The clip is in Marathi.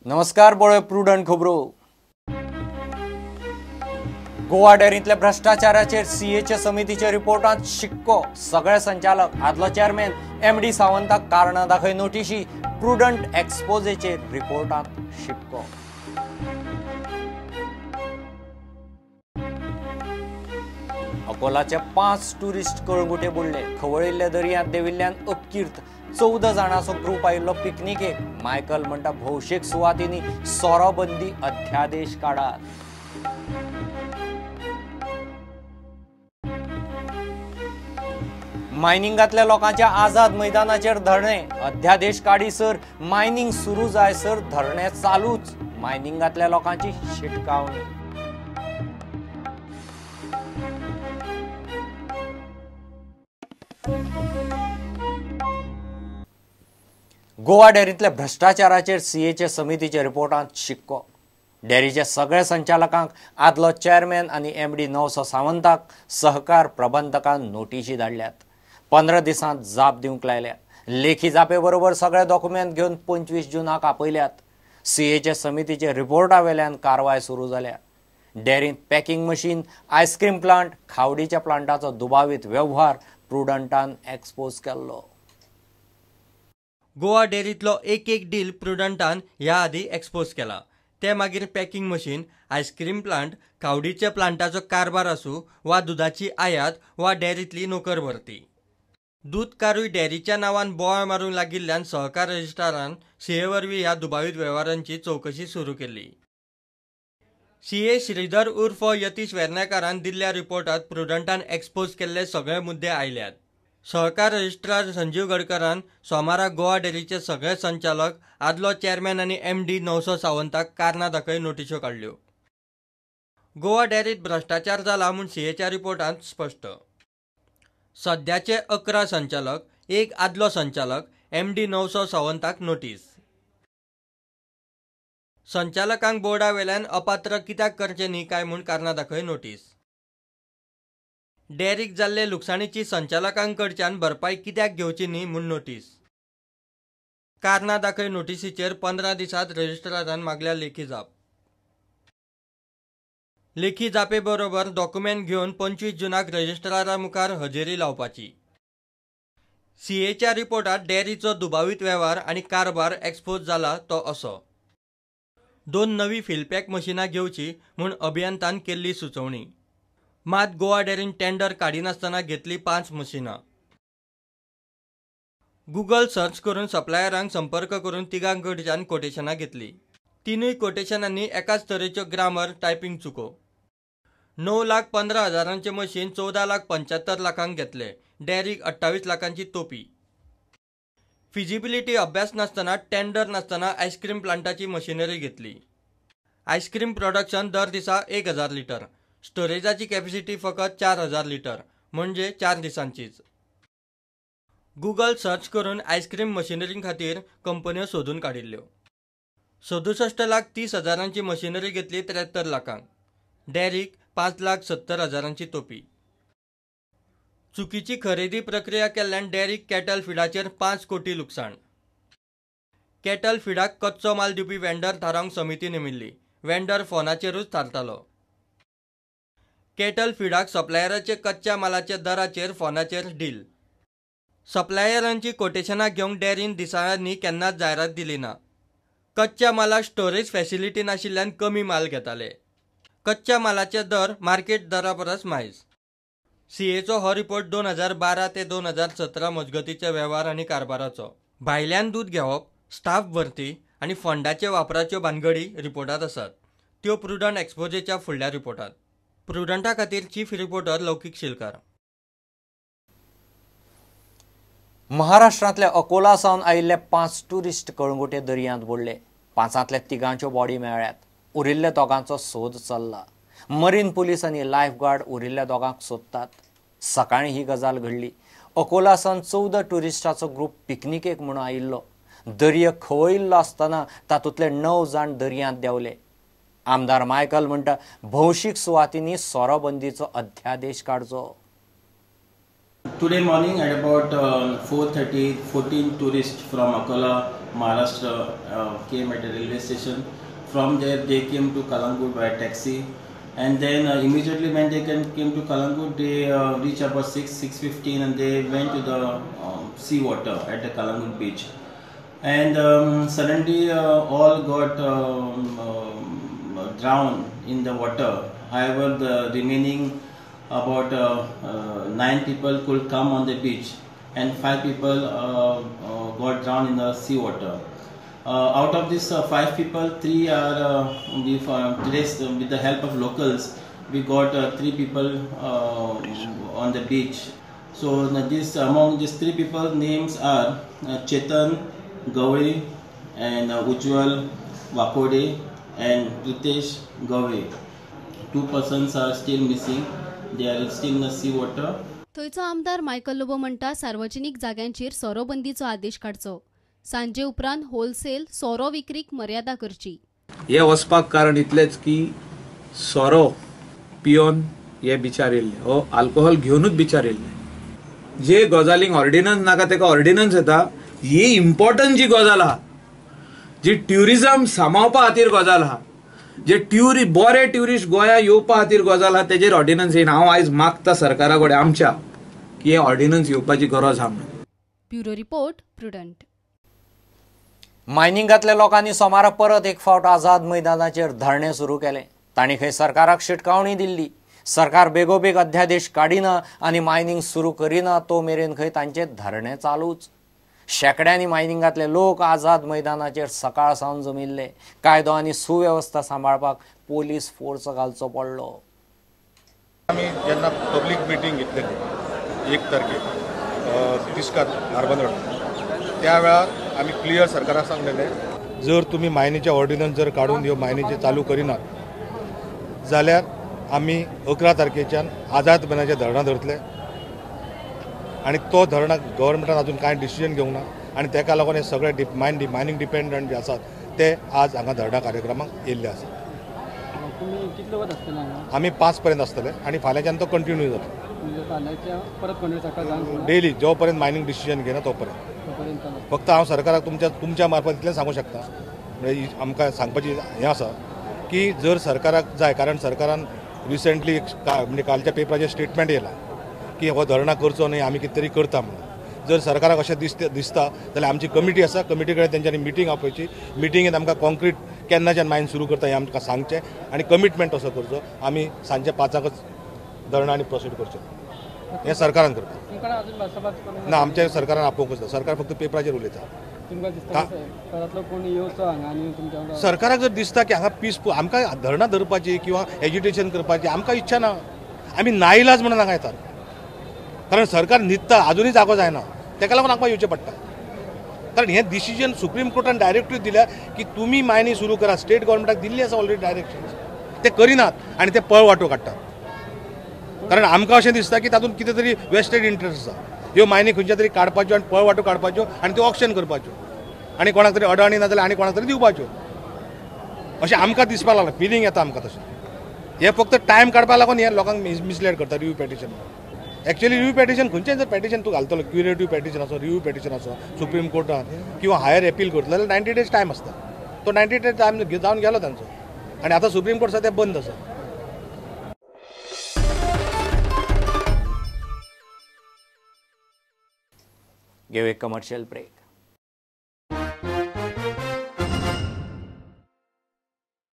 नमस्कार बोळे प्रुडंट खबरो। गोवा डेअरींतल्या भ्रष्टाचाराचेर सीएचे समितीच्या रिपोर्टांत शिक्को। सगळे संचालक आदलो चेअरमॅन एमडी सावंताक कारणां दाखय नोटीशी। प्रुडंट एक्सपोजेचेर रिपोर्टांत शिक्को। अकोलाचे 5 टुरिस्ट कळंगुटे बुडले। खवळिल्ल्या दर्यांत देविल्ल्यान अपकीर्त 14 जाणांचो ग्रुप आयिल्लो पिकनिकेक। मायकल म्हणटा भौशीक सुवातींनी सोरोबंदी अध्यादेश काडात। मायनिंगांतल्या लोकांच्या आझाद मैदानाचेर धरणे। अध्यादेश काडीसर मायनिंग सुरू जायसर धरणे चालूच। मायनिंगांतल्या लोकांची शिटकावणी। गोवा डेअरींतल्या भ्रष्टाचाराचेर सीएचे समितीच्या रिपोर्टांत शिक्को। डेअरीच्या सगळ्या संचालकांक आदलो चेअरमॅन आनी एमडी नवसो सावंताक सहकार प्रबंधकान नोटीशी धाडल्यात। 15 दिसांत जाप दिवंक लायल्या। लेखी जापे बरोबर सगळे डॉक्युमेंट घेवन 25 जूनाक आपयल्यात। सीएचे समितीचे रिपोर्टा वेल्यान कारवाय सुरू जाल्या। डेअरींत पॅकिंग मशीन, आयस्क्रीम प्लांट, खावडीच्या प्लांटाचो दुबावीत व्यवहार प्रुडंटान एक्सपोज केल्लो। गोवा डेअरींतलो एक डील प्रुडंटान ह्या आदी एक्सपोज केला। ते मागीर पॅकिंग मशीन, आयस्क्रीम प्लांट, खावडीच्या प्लांटाचो कारभार आसूं वा दुधाची आयात वा डेअरींतली नोकर भरती। दूध कारूय डेअरीच्या नांवान बोवाळ मारूंक लागिल्ल्यान सहकार रजिस्ट्रारान सीए वरवीं ह्या दुबावीत वेव्हारांची चवकशी सुरू केली। सीए श्रीधर उर्फ यतीश वेर्णेकारान दिल्ल्या रिपोर्टांत प्रुडंटान एक्सपोज केल्ले सगळे मुद्दे आयल्यात। सहकार रजिस्ट्रार संजीव गडकरान सोमारा गोवा डेअरीचे सगळे संचालक, आदलो चेअरमॅन आनी एमडी नवसो सावंताक कारणां दाखय नोटीसो काडल्यो। गोवा डेअरीत भ्रष्टाचार जाला म्हूण सीएच्या रिपोर्टांत स्पश्ट। सध्याचे 11 संचालक, एक आदलो संचालक, एमडी नवसो सावंताक नोटीस। संचालकांक बोर्डा वेल्यान अपात्र कित्याक करचे न्ही काय म्हूण कारणां दाखय नोटीस। डेअरीक जाल्ले लुकसाणीची संचालकांक कडच्यान भरपाई कित्याक घेवची न्ही म्हूण नोटीस। कारणां दाखय नोटीसीचेर 15 दिसांत रजिस्ट्रारान मागल्या लेखी जाप। लेखी जापे बरोबर डॉक्युमेंट घेवन 25 जूनाक रजिस्ट्रारा मुखार हजेरी लावपाची। सीएच्या रिपोर्टांत डेअरीचो दुबावीत वेव्हार आनी कारभार एक्सपोज जाला तो असो। 2 नवी फिलपॅक मशिनां घेवची म्हूण अभियंतान केल्ली सुचोवणी। मात गोवा डेअरीन टेंडर काडिनासतना घेतली 5 मशिनां। गुगल सर्च करून सप्लायरांक संपर्क करून तिगांक कडच्यान कोटेशनां घेतली। तिनूय कोटेशनांनी एकाच तरेच्यो ग्रामर, टायपिंग चुको। 9,15,000चे मशीन 14,75,00,000 घेतले। डेअरीक 28 लाखांची तोपी। फिजिबिलिटी अभ्यास नासतना, टेंडर नासतना आयस्क्रीम प्लांटाची मशिनरी घेतली। आयस्क्रीम प्रोडक्शन दर दिसा 1000 लिटर। स्टोरेजाची कॅपॅसिटी फकत 4000 लिटर, म्हणजे 4 दिसांचीच। गुगल सर्च करून आयस्क्रीम मशिनरी खातीर कंपन्यो सोदून काडिल्ल्यो। 67,30,000ची मशिनरी घेतली 73 लाखांक। डेअरीक 5,70,000ची तोपी। चुकीची खरेदी प्रक्रिया केल्ल्यान डेअरीक कॅटल फिडाचेर 5 कोटी लुकसाण। कॅटल फिडाक कच्चो माल दिवपी वेंडर थारावंक समिती नेमिल्ली। वेंडर फोनाचेरूच थारतालो। कॅटल फिडाक सप्लायराचे कच्च्या मालाच्या दराचेर फोनाचेर डील। सप्लायरांची कोटेशनां घेवंक डेअरीन दिसाळ्यांनी केन्नाच जायरात दिली ना। कच्च्या मालाक स्टोरेज फॅसिलिटी नाशिल्ल्यान कमी माल घेताले। कच्च्या मालाचे दर मार्केट दरा परस मायज। सीएचो हो रिपोर्ट 2012 ते 2017 मजगतीचे वेव्हार आनी कारभाराचो। भायल्यान दूध घेवप, स्टाफ भरती आनी फंडाचे वापराच्यो भानगडी रिपोर्टांत आसात। त्यो प्रुडंट एक्सपोजेच्या फुडल्या रिपोर्टांत। प्रुडंटा खातीर चीफ रिपोर्टर लौकीक शिलकार। महाराष्ट्रांतल्या अकोला सावन आयिल्ले 5 टुरिस्ट कळंगुटे दर्यांत बुडले। 5 तिगांच्यो बॉडी मेळ्ळ्यात। उरिल्ल्या दोगांचो सोद चल्ला। मरीन पुलीस आनी लायफ गार्ड उरिल्ल्या दोगांक सोदतात। सकाळीं ही गजाल घडली। अकोला सावन 14 टुरिस्टांचो ग्रुप पिकनिकेक म्हूण आयिल्लो। दर्य खवळिल्लो आसतना तातूंतले 9 जाण दर्यांत देंवले। आमदार मायकल म्हणटा भौशीक सुवातींनी सोरोबंदीचो अध्यादेश काडचो। Today morning at about 4:30, 14 tourists from Akola Maharashtra came at a railway station. From there they came to Kalangut by taxi, and then immediately when they came to Kalangut, they reached about 6:15, and they went to the sea water at the Kalangut beach, and suddenly all got drowned in the water. However, the remaining about 9 people could come on the beach, and 5 people got drowned in the sea water. Out of these 5 people, 3 are with the help of locals. We got 3 people on the beach. So among these 3 people, names are Chetan Gauri and Ujjwal Wakode and Pritesh Gauri. 2 persons are still missing. They are still in the sea water. थंयचो आमदार मायकल लोबो म्हणटा सार्वजनीक जाग्यांचेर सोरो बंदीचो आदेश काडचो. सांजे उपरांत होलसेल सोरो विक्रीक मर्यादा करची. हे वचपाक कारण इतलेच की सोरो पियोन हे बिचार येयल्ले, हो अल्कोहोल घेवनूच बिचार येयल्ले. जे गजालींक ऑर्डिनन्स नाका तेका ऑर्डिनन्स येता. ही इम्पॉर्टंट जी गजाल आहा, जी ट्युरिझम सांबाळपा खातीर गजाल आहा, जे बरे ट्युरिस्ट गोंया येवपा खातीर गजाल आहा, तेजेर ऑर्डिनन्स येयना. हांव आयज मागता सरकारा कडेन आमच्या की हे ऑर्डिनन्स येवपाची गरज आहा म्हणून. Bureau report prudent. मायनिंगांतल्या लोकांनी सोमारा परत एक फावट आझाद मैदानाचेर धरणे सुरू केले. तांणी खंय सरकाराक शिटकावणी दिल्ली. सरकार बेगोबेग अध्यादेश काडिना आनी मायनिंग सुरू करिना तो मेरेन खंय तांचे धरणे चालूच. शेकड्यांनी मायनिंगांतले लोक आझाद मैदानाचेर सकाळ सावन जमिल्ले. कायदो आनी सुवेवस्था सांबाळपाक पोलीस फोर्स घालचो पडलो. आम्ही जेन्ना पब्लीक मिटींग घेतलेली 1 तारखेक तिस्कार अर्बन रोड, त्या वेळार आम्ही क्लियर सरकाराक सांगलेले, जर तुम्ही मायनीचे ऑर्डिनन्स जर काढून ह्यो मायनीचे चालू करिनात जाल्यार आमी 11 तारखेच्यान आझाद मैदानाचेर धरणां धरतले. आणि तो धरणा गव्हर्मेंटान अजून कांय डिसिजन घेवंक ना, आणि तेका लागून हे सगळे मायनिंग डिपेंडंट जे आसात ते आज हांगा धरणा कार्यक्रमाक येयल्ले आसात. आमी 5 पर्यंत आसतले आणि फाल्यांच्यान तो कंटिन्यू जातलो डेली, जो पर्यंत मायनिंग डिसिजन घेना तो पर्यंत. फक्त हांव सरकाराक तुमच्या मार्फत इतलें सांगूक शकता, म्हणजे आमकां सांगपाची हें आसा की जर सरकाराक जाय, कारण सरकारान रिसंटली म्हणजे कालच्या पेपराचेर स्टेटमेंट येयला की हो धरणा करचो न्ही, आमी कितें तरी करता म्हणून. जर सरकाराक अशें दिसता जाल्यार आमची कमिटी आसा, कमिटी कडेन तेंच्यांनी मिटींग आपयची. मिटींगेंत आमकां कॉन्क्रीट केन्नाच्यान मायन सुरू करता हें आमकां सांगचें आनी कमिटमेंट असो करचो. आमी सांजे 5काच धरणा आनी प्रोसीड करचो, हें सरकारान करता. ना, आमच्या सरकारान आपोवंकच ना. सरकार फक्त पेपराचेर उलयता. सरकाराक जर दिसता की हांगा पीसफूल आमकां धरणां धरपाची किंवा एज्युटेशन करपाची आमकां इच्छा ना, आमी नाइलाज म्हणून हांगा येतात. कारण सरकार न्हिदता, अजूनही जागो जायना, तेका लागून आमकां येवचें पडटा. कारण हें डिसिजन सुप्रीम कोर्टान डायरेक्टली दिल्या की तुमी मायनी सुरू करा. स्टेट गव्हर्मेंटाक दिल्ली आसा ऑलरेडी डायरेक्शन्स, ते करिनात आनी ते पळवाटो काडटात. कारण आमकां अशें दिसता की तातूंत कितें तरी वेस्टेड इंट्रस्ट आसा. ह्यो मायनी खंयच्या तरी काडपाच्यो आनी पळवाटो काडपाच्यो आनी त्यो ऑक्शन करपाच्यो आनी कोणाक तरी अडाणी ना जाल्यार आनी कोणाक तरी दिवपाच्यो, अशें आमकां दिसपाक लागलां. फिलींग येता आमकां तशें. हे फक्त टायम काडपाक लागून हे लोकांक मिसलेड करता. Review petition actually review petition खंयचें जर पेटिशन तूं घालतलो, क्युरेटिव्ह पेटिशन आसो, रिव्यू पेटिशन आसो सुप्रीम कोर्टान किंवा हायर अपील करतलो जाल्यार 90 days टायम आसता. तो 90 days टायम जावन गेलो तांचो, आनी आतां सुप्रीम कोर्ट आसा तें बंद आसा. घेऊ एक कमर्शियल ब्रेक.